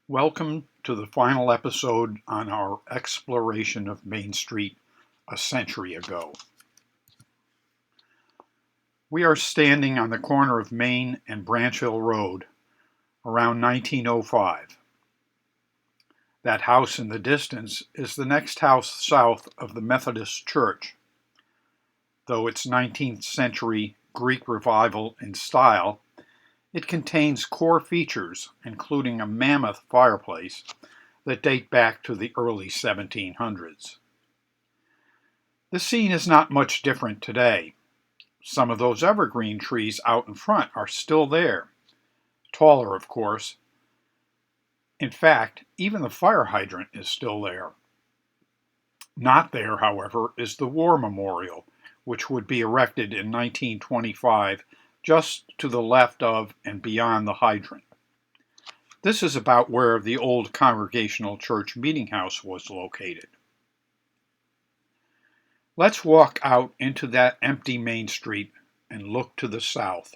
Welcome to the final episode on our exploration of Main Street a century ago. We are standing on the corner of Main and Branchville Road around 1905. That house in the distance is the next house south of the Methodist Church. Though it's 19th century Greek Revival in style, it contains core features, including a mammoth fireplace, that date back to the early 1700s. The scene is not much different today. Some of those evergreen trees out in front are still there. Taller, of course. In fact, even the fire hydrant is still there. Not there, however, is the War Memorial, which would be erected in 1925 just to the left of and beyond the hydrant. This is about where the old Congregational Church Meeting House was located. Let's walk out into that empty Main Street and look to the south.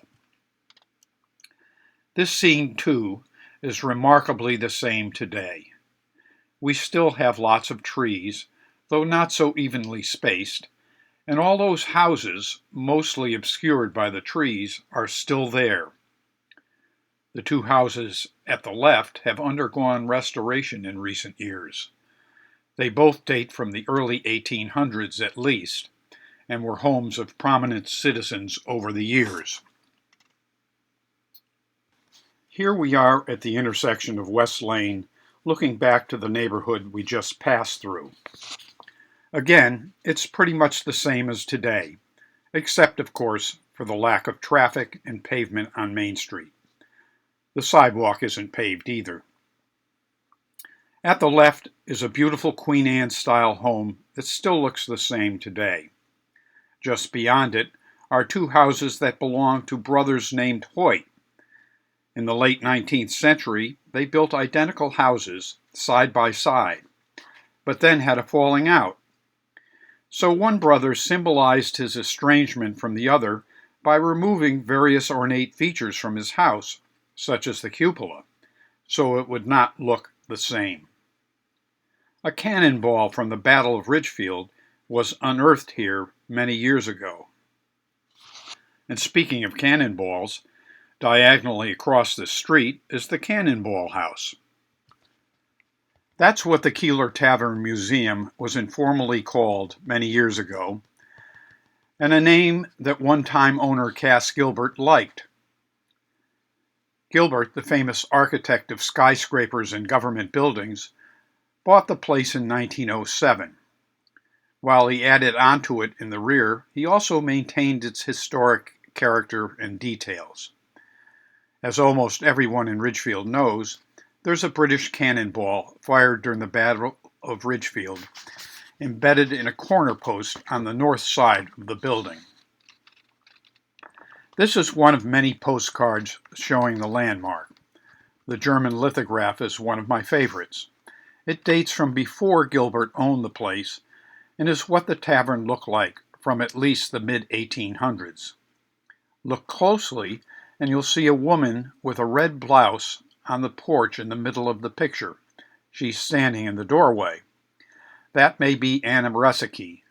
This scene, too, is remarkably the same today. We still have lots of trees, though not so evenly spaced, and all those houses, mostly obscured by the trees, are still there. The two houses at the left have undergone restoration in recent years. They both date from the early 1800s at least, and were homes of prominent citizens over the years. Here we are at the intersection of West Lane, looking back to the neighborhood we just passed through. Again, it's pretty much the same as today, except, of course, for the lack of traffic and pavement on Main Street. The sidewalk isn't paved either. At the left is a beautiful Queen Anne-style home that still looks the same today. Just beyond it are two houses that belong to brothers named Hoyt. In the late 19th century, they built identical houses side by side, but then had a falling out. So one brother symbolized his estrangement from the other by removing various ornate features from his house, such as the cupola, so it would not look the same. A cannonball from the Battle of Ridgefield was unearthed here many years ago. And speaking of cannonballs, diagonally across the street is the Cannonball House. That's what the Keeler Tavern Museum was informally called many years ago, and a name that one-time owner Cass Gilbert liked. Gilbert, the famous architect of skyscrapers and government buildings, bought the place in 1907. While he added onto it in the rear, he also maintained its historic character and details. As almost everyone in Ridgefield knows, there's a British cannonball fired during the Battle of Ridgefield, embedded in a corner post on the north side of the building. This is one of many postcards showing the landmark. The German lithograph is one of my favorites. It dates from before Gilbert owned the place and is what the tavern looked like from at least the mid-1800s. Look closely and you'll see a woman with a red blouse on the porch in the middle of the picture. She's standing in the doorway. That may be Anna Resicki,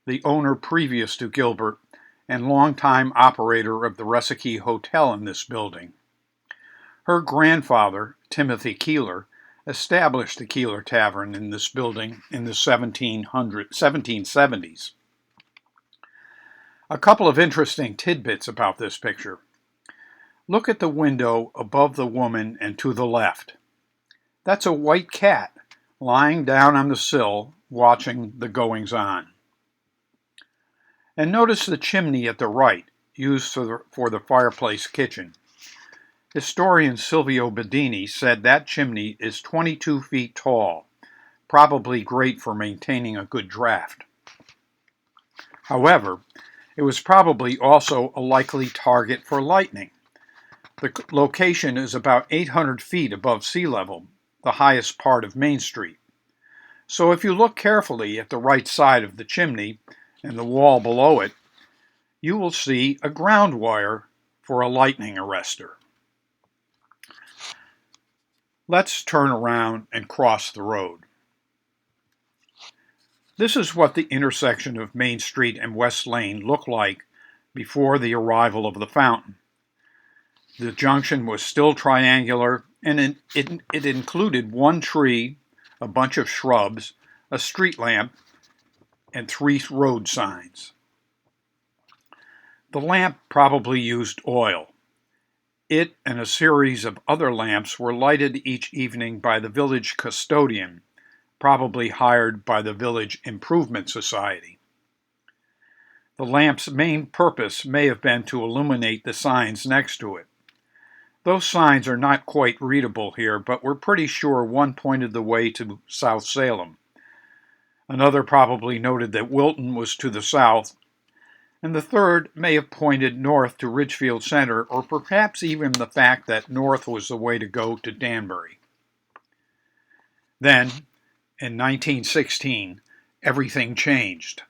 the owner previous to Gilbert and longtime operator of the Resicki Hotel in this building. Her grandfather, Timothy Keeler, established the Keeler Tavern in this building in the 1770s. A couple of interesting tidbits about this picture. Look at the window above the woman and to the left. That's a white cat lying down on the sill watching the goings-on. And notice the chimney at the right, used for the fireplace kitchen. Historian Silvio Bedini said that chimney is 22 feet tall, probably great for maintaining a good draft. However, it was probably also a likely target for lightning. The location is about 800 feet above sea level, the highest part of Main Street. So if you look carefully at the right side of the chimney and the wall below it, you will see a ground wire for a lightning arrestor. Let's turn around and cross the road. This is what the intersection of Main Street and West Lane looked like before the arrival of the fountain. The junction was still triangular, and it included one tree, a bunch of shrubs, a street lamp, and 3 road signs. The lamp probably used oil. It and a series of other lamps were lighted each evening by the village custodian, probably hired by the Village Improvement Society. The lamp's main purpose may have been to illuminate the signs next to it. Those signs are not quite readable here, but we're pretty sure one pointed the way to South Salem. Another probably noted that Wilton was to the south, and the third may have pointed north to Ridgefield Center, or perhaps even the fact that north was the way to go to Danbury. Then, in 1916, everything changed.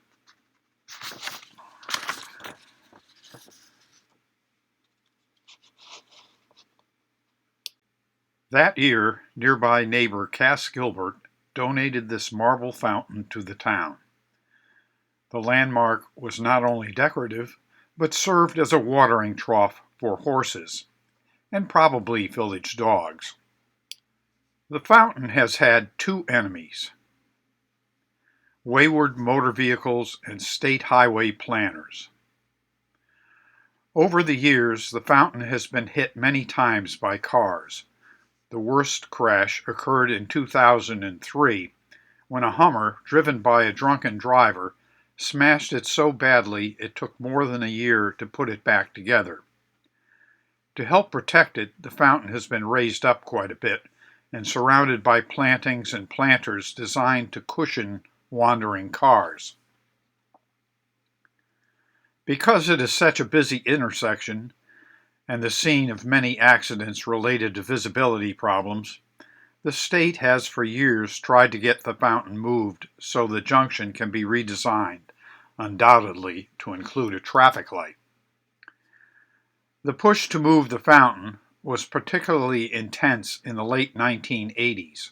That year, nearby neighbor Cass Gilbert donated this marble fountain to the town. The landmark was not only decorative, but served as a watering trough for horses, and probably village dogs. The fountain has had 2 enemies: wayward motor vehicles and state highway planners. Over the years, the fountain has been hit many times by cars. The worst crash occurred in 2003 when a Hummer, driven by a drunken driver, smashed it so badly it took more than a year to put it back together. To help protect it, the fountain has been raised up quite a bit and surrounded by plantings and planters designed to cushion wandering cars. Because it is such a busy intersection and the scene of many accidents related to visibility problems, the state has for years tried to get the fountain moved so the junction can be redesigned, undoubtedly to include a traffic light. The push to move the fountain was particularly intense in the late 1980s,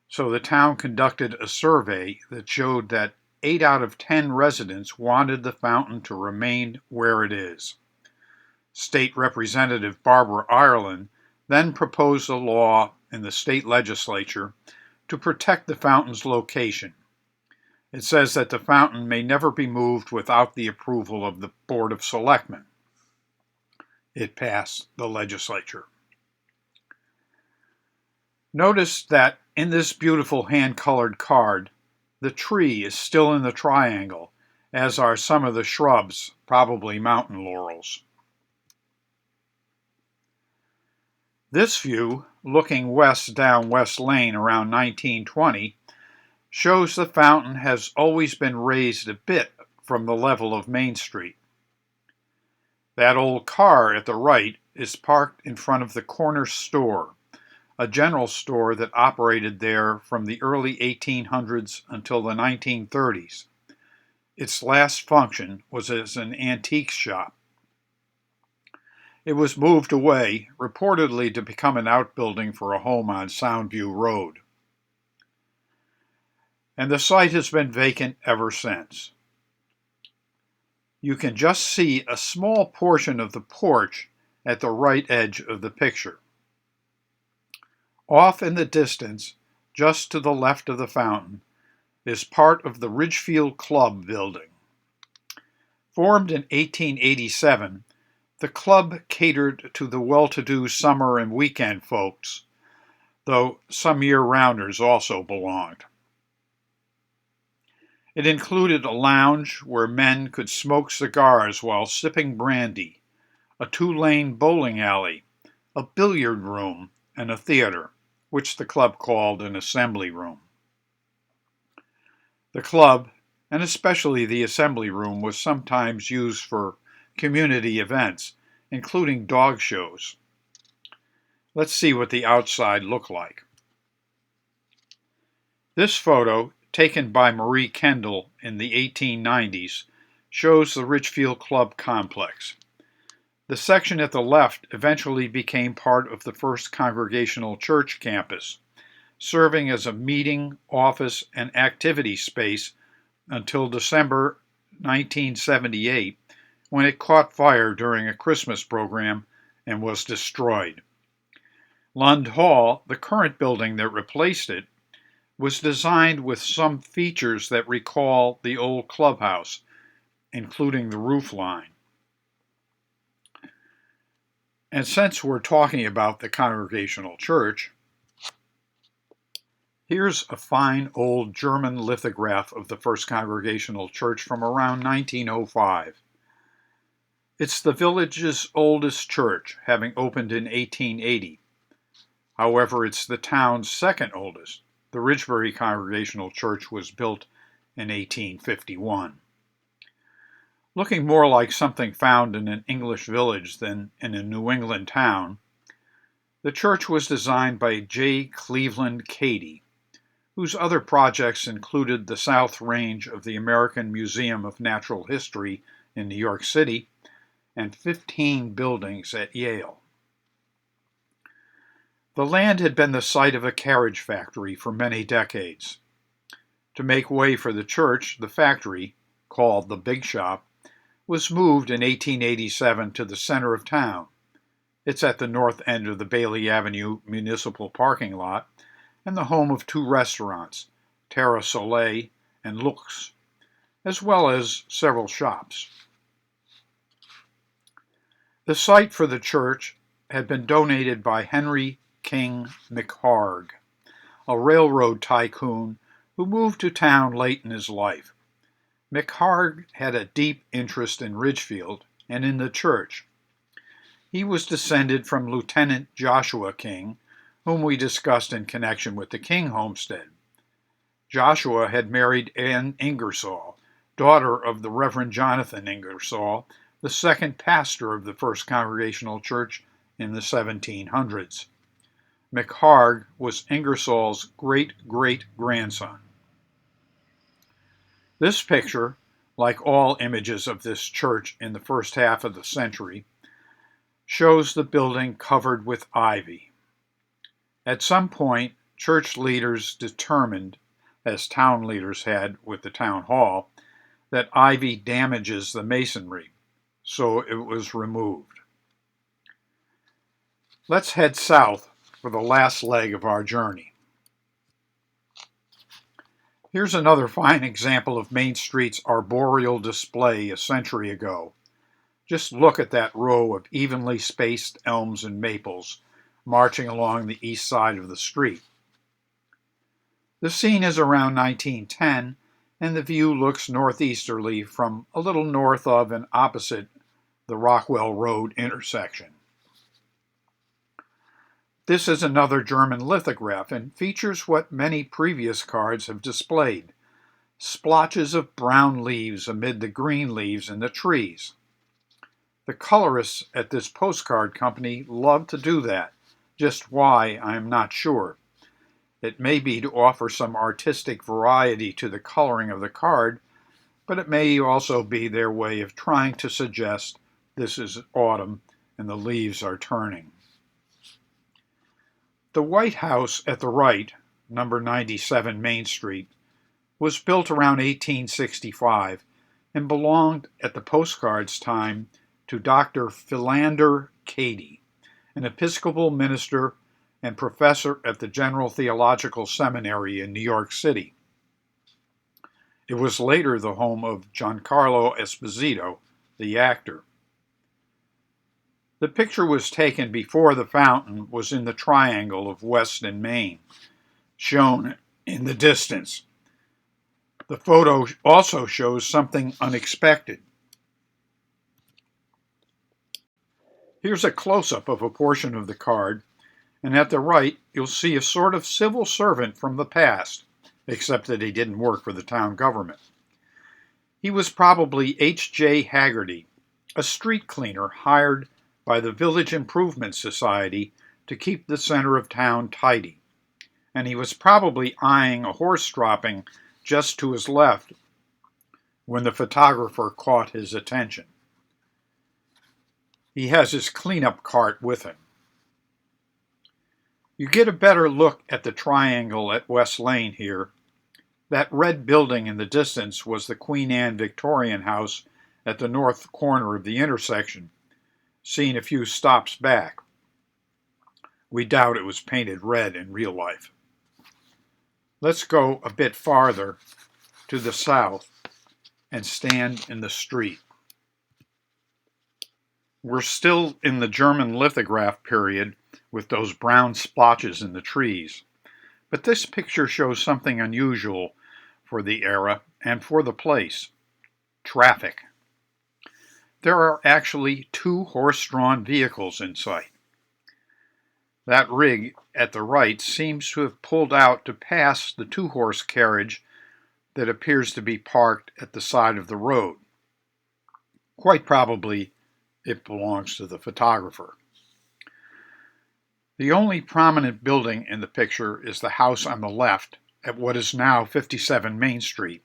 so the town conducted a survey that showed that 8 out of 10 residents wanted the fountain to remain where it is. State Representative Barbara Ireland then proposed a law in the state legislature to protect the fountain's location. It says that the fountain may never be moved without the approval of the Board of Selectmen. It passed the legislature. Notice that in this beautiful hand-colored card, the tree is still in the triangle, as are some of the shrubs, probably mountain laurels. This view, looking west down West Lane around 1920, shows the fountain has always been raised a bit from the level of Main Street. That old car at the right is parked in front of the corner store, a general store that operated there from the early 1800s until the 1930s. Its last function was as an antiques shop. It was moved away, reportedly to become an outbuilding for a home on Soundview Road. And the site has been vacant ever since. You can just see a small portion of the porch at the right edge of the picture. Off in the distance, just to the left of the fountain, is part of the Ridgefield Club building. Formed in 1887, the club catered to the well-to-do summer and weekend folks, though some year-rounders also belonged. It included a lounge where men could smoke cigars while sipping brandy, a 2-lane bowling alley, a billiard room, and a theater, which the club called an assembly room. The club, and especially the assembly room, was sometimes used for community events, including dog shows. Let's see what the outside looked like. This photo, taken by Marie Kendall in the 1890s, shows the Ridgefield Club complex. The section at the left eventually became part of the First Congregational Church campus, serving as a meeting, office, and activity space until December 1978, when it caught fire during a Christmas program and was destroyed. Lund Hall, the current building that replaced it, was designed with some features that recall the old clubhouse, including the roof line. And since we're talking about the Congregational Church, here's a fine old German lithograph of the First Congregational Church from around 1905. It's the village's oldest church, having opened in 1880. However, it's the town's second oldest. The Ridgebury Congregational Church was built in 1851. Looking more like something found in an English village than in a New England town, the church was designed by J. Cleveland Cady, whose other projects included the South Range of the American Museum of Natural History in New York City and 15 buildings at Yale. The land had been the site of a carriage factory for many decades. To make way for the church, the factory, called the Big Shop, was moved in 1887 to the center of town. It's at the north end of the Bailey Avenue Municipal Parking Lot and the home of two restaurants, Terra Soleil and Lux, as well as several shops. The site for the church had been donated by Henry King McHarg, a railroad tycoon who moved to town late in his life. McHarg had a deep interest in Ridgefield and in the church. He was descended from Lieutenant Joshua King, whom we discussed in connection with the King homestead. Joshua had married Anne Ingersoll, daughter of the Reverend Jonathan Ingersoll, the second pastor of the First Congregational Church in the 1700s. McHarg was Ingersoll's great-great-grandson. This picture, like all images of this church in the first half of the century, shows the building covered with ivy. At some point, church leaders determined, as town leaders had with the town hall, that ivy damages the masonry, so it was removed. Let's head south for the last leg of our journey. Here's another fine example of Main Street's arboreal display a century ago. Just look at that row of evenly spaced elms and maples marching along the east side of the street. The scene is around 1910, and the view looks northeasterly from a little north of and opposite the Rockwell Road intersection. This is another German lithograph and features what many previous cards have displayed: splotches of brown leaves amid the green leaves in the trees. The colorists at this postcard company love to do that. Just why, I am not sure. It may be to offer some artistic variety to the coloring of the card, but it may also be their way of trying to suggest this is autumn and the leaves are turning. The White House at the right, number 97 Main Street, was built around 1865 and belonged at the postcard's time to Dr. Philander Cady, an Episcopal minister and professor at the General Theological Seminary in New York City. It was later the home of Giancarlo Esposito, the actor. The picture was taken before the fountain was in the triangle of West and Main, shown in the distance. The photo also shows something unexpected. Here's a close-up of a portion of the card, and at the right you'll see a sort of civil servant from the past, except that he didn't work for the town government. He was probably H.J. Haggerty, a street cleaner hired by the Village Improvement Society to keep the center of town tidy, and he was probably eyeing a horse dropping just to his left when the photographer caught his attention. He has his cleanup cart with him. You get a better look at the triangle at West Lane here. That red building in the distance was the Queen Anne Victorian house at the north corner of the intersection, seen a few stops back. We doubt it was painted red in real life. Let's go a bit farther to the south and stand in the street. We're still in the German lithograph period with those brown splotches in the trees, but this picture shows something unusual for the era and for the place: traffic. There are actually 2 horse-drawn vehicles in sight. That rig at the right seems to have pulled out to pass the 2-horse carriage that appears to be parked at the side of the road. Quite probably it belongs to the photographer. The only prominent building in the picture is the house on the left at what is now 57 Main Street.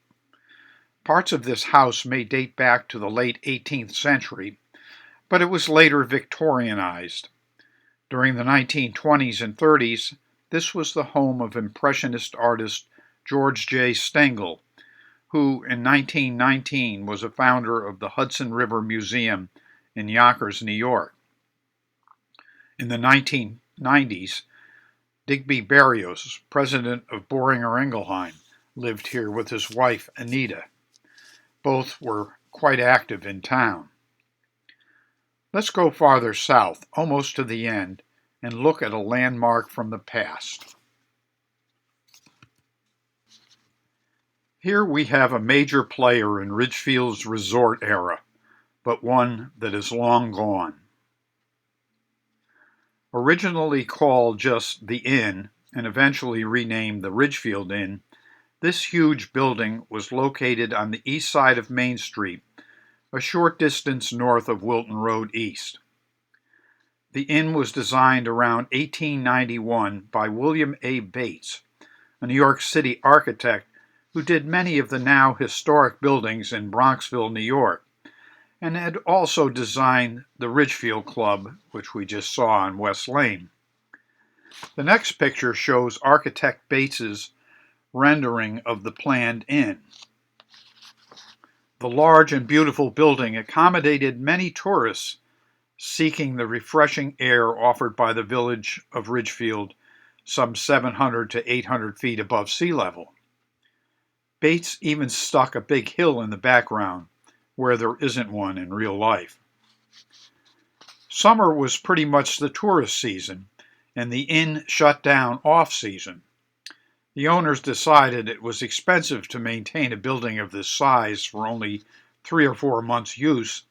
Parts of this house may date back to the late 18th century, but it was later Victorianized. During the 1920s and 30s, this was the home of Impressionist artist George J. Stengel, who in 1919 was a founder of the Hudson River Museum in Yonkers, New York. In the 1990s, Digby Berrios, president of Boehringer Ingelheim, lived here with his wife, Anita. Both were quite active in town. Let's go farther south, almost to the end, and look at a landmark from the past. Here we have a major player in Ridgefield's resort era, but one that is long gone. Originally called just the Inn and eventually renamed the Ridgefield Inn, this huge building was located on the east side of Main Street, a short distance north of Wilton Road East. The inn was designed around 1891 by William A. Bates, a New York City architect who did many of the now historic buildings in Bronxville, New York, and had also designed the Ridgefield Club, which we just saw on West Lane. The next picture shows architect Bates's rendering of the planned inn. The large and beautiful building accommodated many tourists seeking the refreshing air offered by the village of Ridgefield, some 700 to 800 feet above sea level. Bates even stuck a big hill in the background, where there isn't one in real life. Summer was pretty much the tourist season, and the inn shut down off-season. The owners decided it was expensive to maintain a building of this size for only 3 or 4 months' use,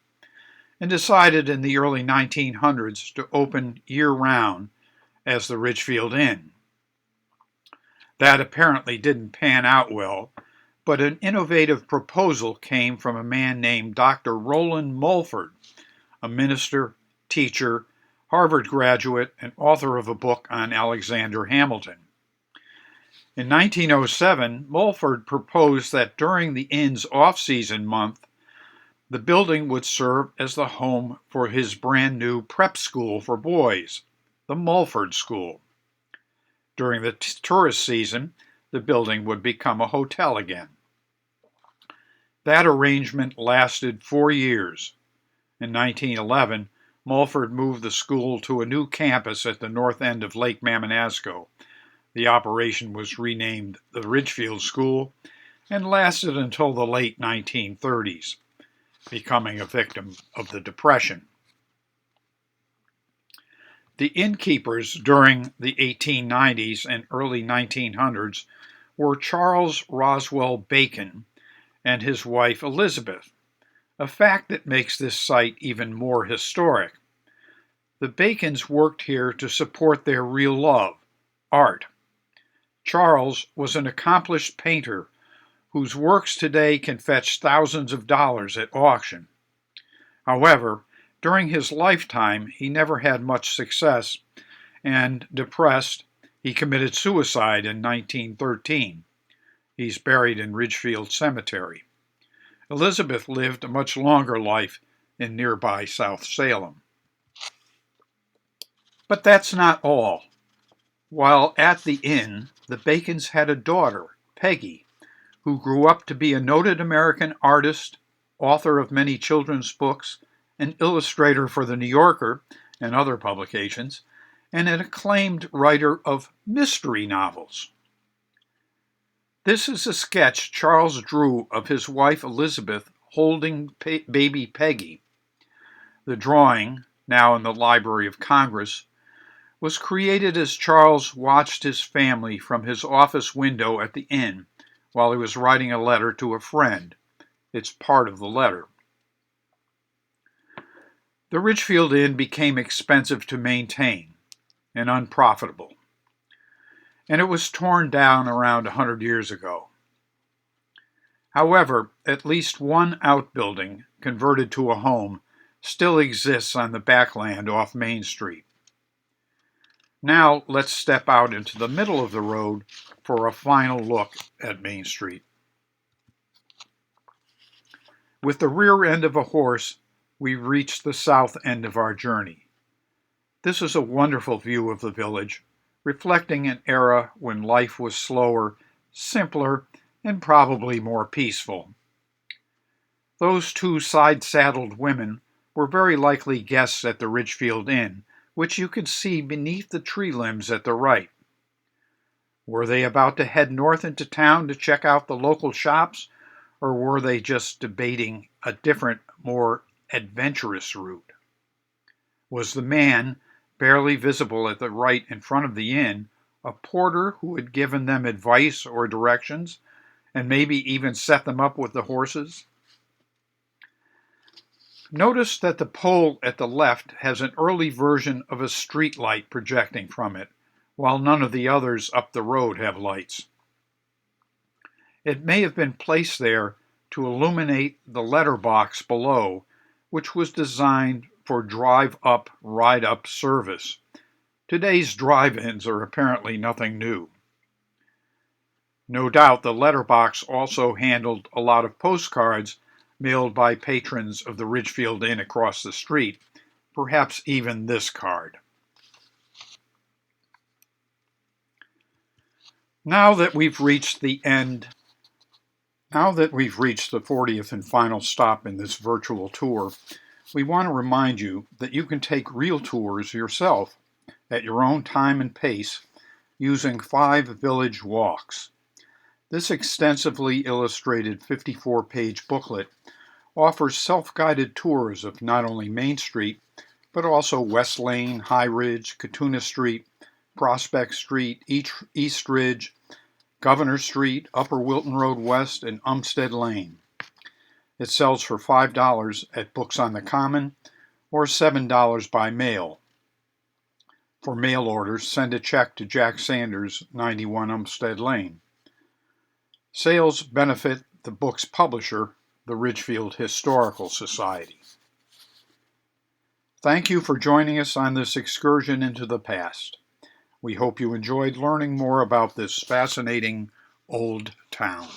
and decided in the early 1900s to open year-round as the Ridgefield Inn. That apparently didn't pan out well, but an innovative proposal came from a man named Dr. Roland Mulford, a minister, teacher, Harvard graduate, and author of a book on Alexander Hamilton. In 1907, Mulford proposed that during the inn's off-season month, the building would serve as the home for his brand new prep school for boys, the Mulford School. During the tourist season, the building would become a hotel again. That arrangement lasted 4 years. In 1911, Mulford moved the school to a new campus at the north end of Lake Maminasco. The operation was renamed the Ridgefield School and lasted until the late 1930s, becoming a victim of the Depression. The innkeepers during the 1890s and early 1900s were Charles Roswell Bacon and his wife Elizabeth, a fact that makes this site even more historic. The Bacons worked here to support their real love, art. Charles was an accomplished painter whose works today can fetch thousands of dollars at auction. However, during his lifetime, he never had much success, and depressed, he committed suicide in 1913. He's buried in Ridgefield Cemetery. Elizabeth lived a much longer life in nearby South Salem. But that's not all. While at the inn, the Bacons had a daughter, Peggy, who grew up to be a noted American artist, author of many children's books, an illustrator for The New Yorker and other publications, and an acclaimed writer of mystery novels. This is a sketch Charles drew of his wife Elizabeth holding baby Peggy. The drawing, now in the Library of Congress, was created as Charles watched his family from his office window at the inn while he was writing a letter to a friend. It's part of the letter. The Ridgefield Inn became expensive to maintain and unprofitable, and it was torn down around 100 years ago. However, at least one outbuilding, converted to a home, still exists on the backland off Main Street. Now let's step out into the middle of the road for a final look at Main Street. With the rear end of a horse, we've reached the south end of our journey. This is a wonderful view of the village, reflecting an era when life was slower, simpler, and probably more peaceful. Those two side-saddled women were very likely guests at the Ridgefield Inn, which you could see beneath the tree limbs at the right. Were they about to head north into town to check out the local shops, or were they just debating a different, more adventurous route? Was the man, barely visible at the right in front of the inn, a porter who had given them advice or directions, and maybe even set them up with the horses? Notice that the pole at the left has an early version of a street light projecting from it, while none of the others up the road have lights. It may have been placed there to illuminate the letterbox below, which was designed for drive-up, ride-up service. Today's drive-ins are apparently nothing new. No doubt the letterbox also handled a lot of postcards mailed by patrons of the Ridgefield Inn across the street, perhaps even this card. Now that we've reached the 40th and final stop in this virtual tour, we want to remind you that you can take real tours yourself at your own time and pace using 5 village walks. This extensively illustrated 54-page booklet offers self-guided tours of not only Main Street, but also West Lane, High Ridge, Katuna Street, Prospect Street, East Ridge, Governor Street, Upper Wilton Road West, and Umstead Lane. It sells for $5 at Books on the Common or $7 by mail. For mail orders, send a check to Jack Sanders, 91 Umstead Lane. Sales benefit the book's publisher, the Ridgefield Historical Society. Thank you for joining us on this excursion into the past. We hope you enjoyed learning more about this fascinating old town.